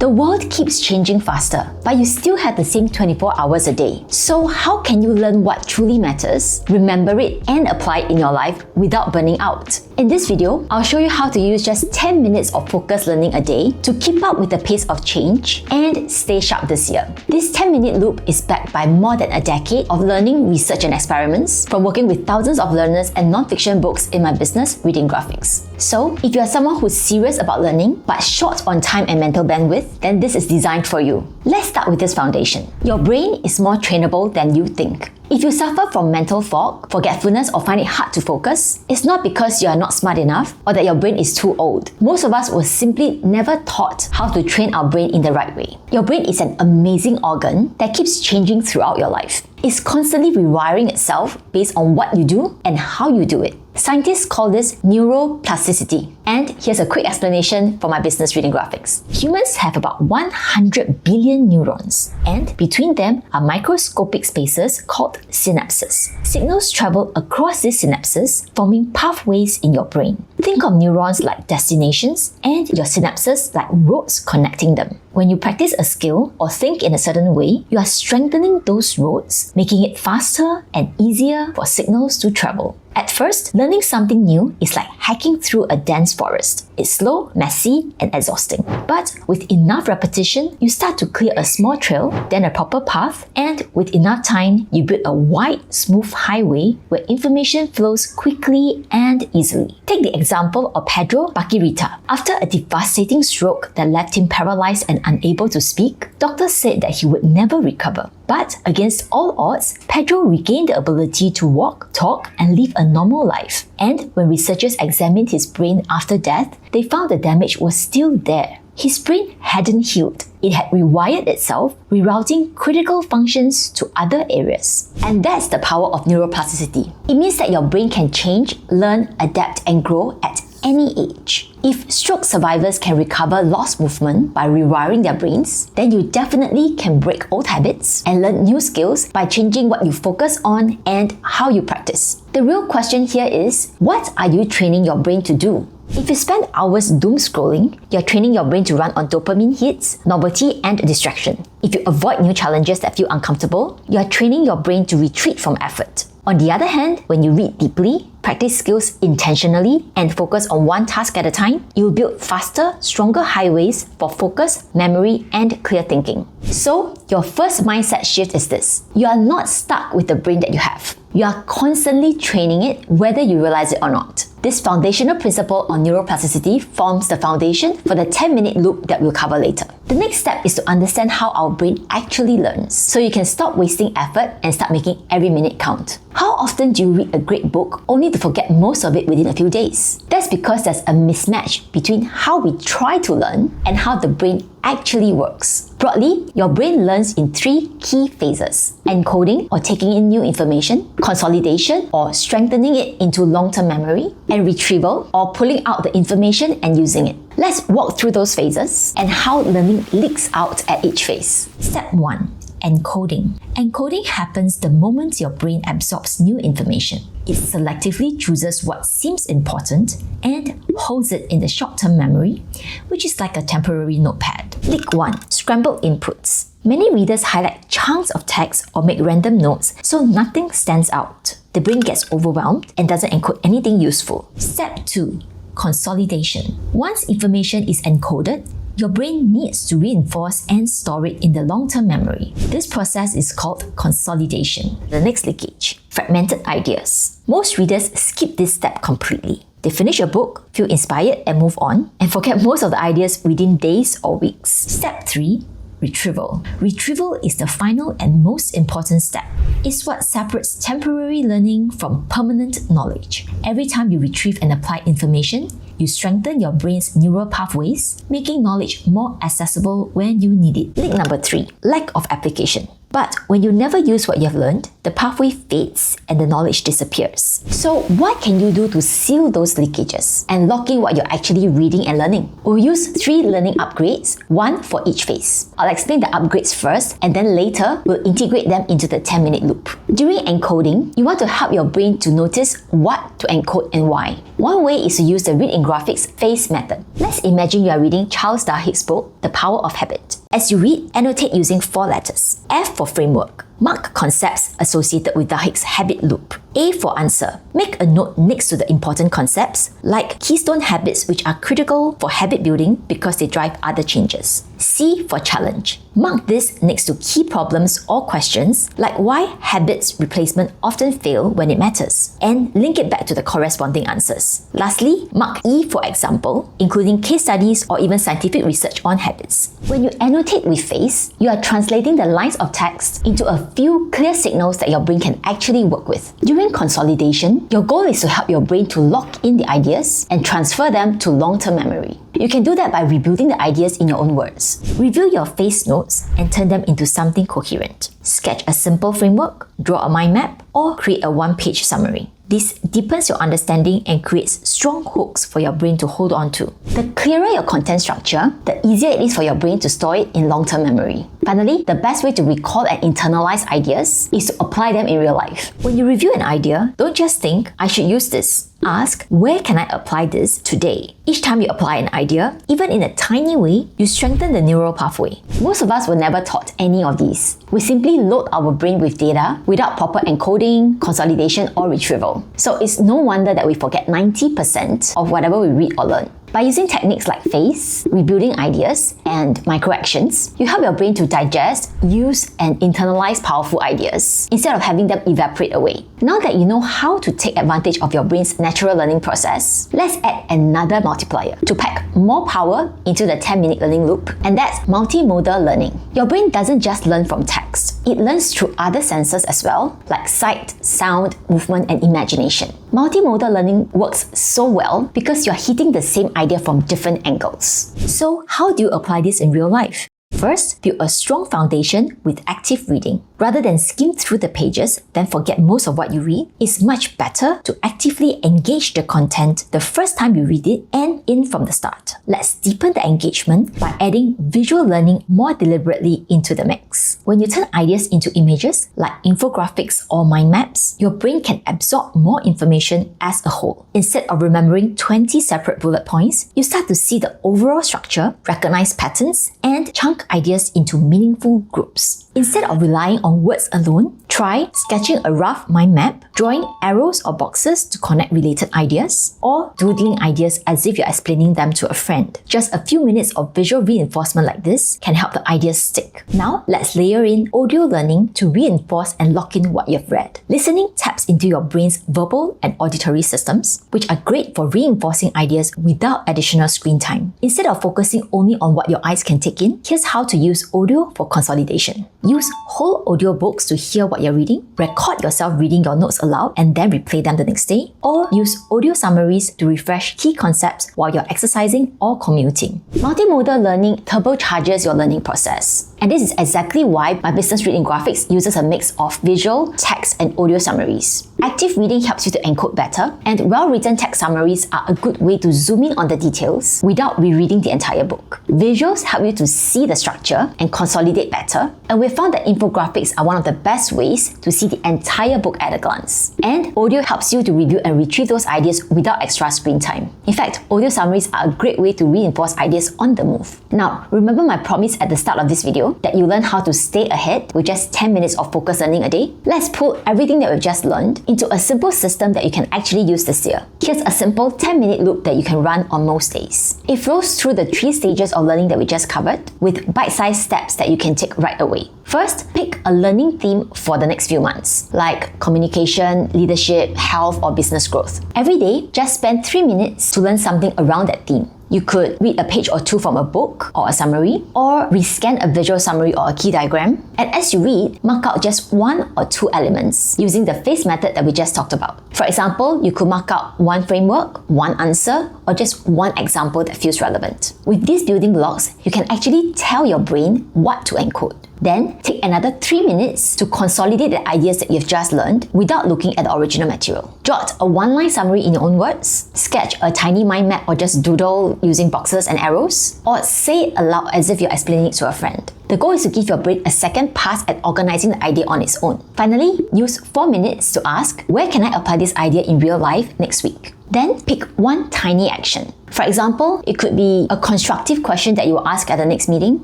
The world keeps changing faster, but you still have the same 24 hours a day. So how can you learn what truly matters, remember it, and apply it in your life without burning out? In this video, I'll show you how to use just 10 minutes of focused learning a day to keep up with the pace of change and stay sharp this year. This 10-minute loop is backed by more than a decade of learning, research, and experiments from working with thousands of learners and non-fiction books in my business, Reading Graphics. So, if you are someone who's serious about learning but short on time and mental bandwidth, then this is designed for you. Let's start with this foundation. Your brain is more trainable than you think. If you suffer from mental fog, forgetfulness, or find it hard to focus, it's not because you are not smart enough or that your brain is too old. Most of us were simply never taught how to train our brain in the right way. Your brain is an amazing organ that keeps changing throughout your life. It's constantly rewiring itself based on what you do and how you do it. Scientists call this neuroplasticity. And here's a quick explanation for my business, Reading Graphics. Humans have about 100 billion neurons, and between them are microscopic spaces called synapses. Signals travel across these synapses, forming pathways in your brain. Think of neurons like destinations and your synapses like roads connecting them. When you practice a skill or think in a certain way, you are strengthening those roads, making it faster and easier for signals to travel. At first, learning something new is like hiking through a dense forest. It's slow, messy, and exhausting. But with enough repetition, you start to clear a small trail, then a proper path, and with enough time, you build a wide, smooth highway where information flows quickly and easily. Take the example of Pedro Baquirita. After a devastating stroke that left him paralyzed and unable to speak, doctors said that he would never recover. But against all odds, Pedro regained the ability to walk, talk, and live a normal life. And when researchers examined his brain after death, they found the damage was still there. His brain hadn't healed. It had rewired itself, rerouting critical functions to other areas. And that's the power of neuroplasticity. It means that your brain can change, learn, adapt, and grow at any age. If stroke survivors can recover lost movement by rewiring their brains, then you definitely can break old habits and learn new skills by changing what you focus on and how you practice. The real question here is, what are you training your brain to do? If you spend hours doom scrolling, you're training your brain to run on dopamine hits, novelty, and distraction. If you avoid new challenges that feel uncomfortable, you're training your brain to retreat from effort. On the other hand, when you read deeply, practice skills intentionally, and focus on one task at a time, you'll build faster, stronger highways for focus, memory, and clear thinking. So, your first mindset shift is this. You are not stuck with the brain that you have. You are constantly training it, whether you realize it or not. This foundational principle on neuroplasticity forms the foundation for the 10-minute loop that we'll cover later. The next step is to understand how our brain actually learns, so you can stop wasting effort and start making every minute count. How often do you read a great book only to forget most of it within a few days? That's because there's a mismatch between how we try to learn and how the brain actually works. Broadly, your brain learns in 3 key phases: encoding, or taking in new information; consolidation, or strengthening it into long-term memory; and retrieval, or pulling out the information and using it. Let's walk through those phases and how learning leaks out at each phase. Step 1. Encoding. Encoding happens the moment your brain absorbs new information. It selectively chooses what seems important and holds it in the short-term memory, which is like a temporary notepad. Leak 1. Scrambled inputs. Many readers highlight chunks of text or make random notes so nothing stands out. The brain gets overwhelmed and doesn't encode anything useful. Step 2. Consolidation. Once information is encoded, your brain needs to reinforce and store it in the long-term memory. This process is called consolidation. The next leakage: fragmented ideas. Most readers skip this step completely. They finish a book, feel inspired and move on, and forget most of the ideas within days or weeks. Step 3. Retrieval. Retrieval is the final and most important step. It's what separates temporary learning from permanent knowledge. Every time you retrieve and apply information, you strengthen your brain's neural pathways, making knowledge more accessible when you need it. Leak number 3. Lack of application. But when you never use what you have learned, the pathway fades and the knowledge disappears. So what can you do to seal those leakages and lock in what you're actually reading and learning? We'll use 3 learning upgrades, one for each phase. I'll explain the upgrades first, and then later we'll integrate them into the 10-minute loop. During encoding, you want to help your brain to notice what to encode and why. One way is to use the read in graphics phase method. Let's imagine you are reading Charles Duhigg's book, The Power of Habit. As you read, annotate using 4 letters. F for framework. Mark concepts associated with Duhigg's habit loop. A for answer. Make a note next to the important concepts, like keystone habits which are critical for habit building because they drive other changes. C for challenge. Mark this next to key problems or questions, like why habits replacement often fail when it matters, and link it back to the corresponding answers. Lastly, mark E for example, including case studies or even scientific research on habits. When you annotate with phase, you are translating the lines of text into a few clear signals that your brain can actually work with. During consolidation, your goal is to help your brain to lock in the ideas and transfer them to long-term memory. You can do that by rebuilding the ideas in your own words. Review your phase notes and turn them into something coherent. Sketch a simple framework, draw a mind map, or create a one-page summary. This deepens your understanding and creates strong hooks for your brain to hold on to. The clearer your content structure, the easier it is for your brain to store it in long-term memory. Finally, the best way to recall and internalize ideas is to apply them in real life. When you review an idea, don't just think, I should use this. Ask, where can I apply this today? Each time you apply an idea, even in a tiny way, you strengthen the neural pathway. Most of us were never taught any of these. We simply load our brain with data without proper encoding, consolidation, or retrieval. So it's no wonder that we forget 90% of whatever we read or learn. By using techniques like phase, rebuilding ideas, and microactions, you help your brain to digest, use, and internalize powerful ideas instead of having them evaporate away. Now that you know how to take advantage of your brain's natural learning process, let's add another multiplier to pack more power into the 10-minute learning loop, and that's multimodal learning. Your brain doesn't just learn from text. It learns through other senses as well, like sight, sound, movement, and imagination. Multimodal learning works so well because you're hitting the same idea from different angles. So how do you apply this in real life? First, build a strong foundation with active reading. Rather than skim through the pages, then forget most of what you read, it's much better to actively engage the content the first time you read it and in from the start. Let's deepen the engagement by adding visual learning more deliberately into the mix. When you turn ideas into images, like infographics or mind maps, your brain can absorb more information as a whole. Instead of remembering 20 separate bullet points, you start to see the overall structure, recognize patterns, and chunk ideas into meaningful groups. Instead of relying on words alone, try sketching a rough mind map, drawing arrows or boxes to connect related ideas, or doodling ideas as if you're explaining them to a friend. Just a few minutes of visual reinforcement like this can help the ideas stick. Now, let's layer in audio learning to reinforce and lock in what you've read. Listening taps into your brain's verbal and auditory systems, which are great for reinforcing ideas without additional screen time. Instead of focusing only on what your eyes can take in, here's how to use audio for consolidation. Use whole audiobooks to hear what you're reading, record yourself reading your notes aloud and then replay them the next day, or use audio summaries to refresh key concepts while you're exercising or commuting. Multimodal learning turbocharges your learning process. And this is exactly why my business reading graphics uses a mix of visual, text, and audio summaries. Active reading helps you to encode better, and well-written text summaries are a good way to zoom in on the details without rereading the entire book. Visuals help you to see the structure and consolidate better, and we've found that infographics are one of the best ways to see the entire book at a glance. And audio helps you to review and retrieve those ideas without extra screen time. In fact, audio summaries are a great way to reinforce ideas on the move. Now, remember my promise at the start of this video that you learn how to stay ahead with just 10 minutes of focused learning a day? Let's pull everything that we've just learned into a simple system that you can actually use this year. Here's a simple 10-minute loop that you can run on most days. It flows through the 3 stages of learning that we just covered, with bite-sized steps that you can take right away. First, pick a learning theme for the next few months, like communication, leadership, health, or business growth. Every day, just spend 3 minutes to learn something around that theme. You could read a page or two from a book or a summary, or rescan a visual summary or a key diagram. And as you read, mark out just 1 or 2 elements using the phase method that we just talked about. For example, you could mark out 1 framework, 1 answer, or just 1 example that feels relevant. With these building blocks, you can actually tell your brain what to encode. Then, take another 3 minutes to consolidate the ideas that you've just learned without looking at the original material. Jot a one-line summary in your own words, sketch a tiny mind map or just doodle using boxes and arrows, or say it aloud as if you're explaining it to a friend. The goal is to give your brain a second pass at organizing the idea on its own. Finally, use 4 minutes to ask, where can I apply this idea in real life next week? Then pick one tiny action. For example, it could be a constructive question that you will ask at the next meeting,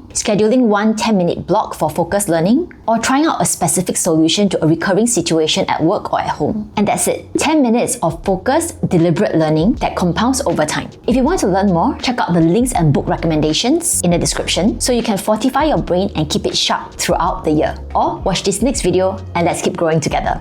scheduling one 10-minute block for focused learning, or trying out a specific solution to a recurring situation at work or at home. And that's it. 10 minutes of focused, deliberate learning that compounds over time. If you want to learn more, check out the links and book recommendations in the description so you can fortify your brain and keep it sharp throughout the year. Or watch this next video and let's keep growing together.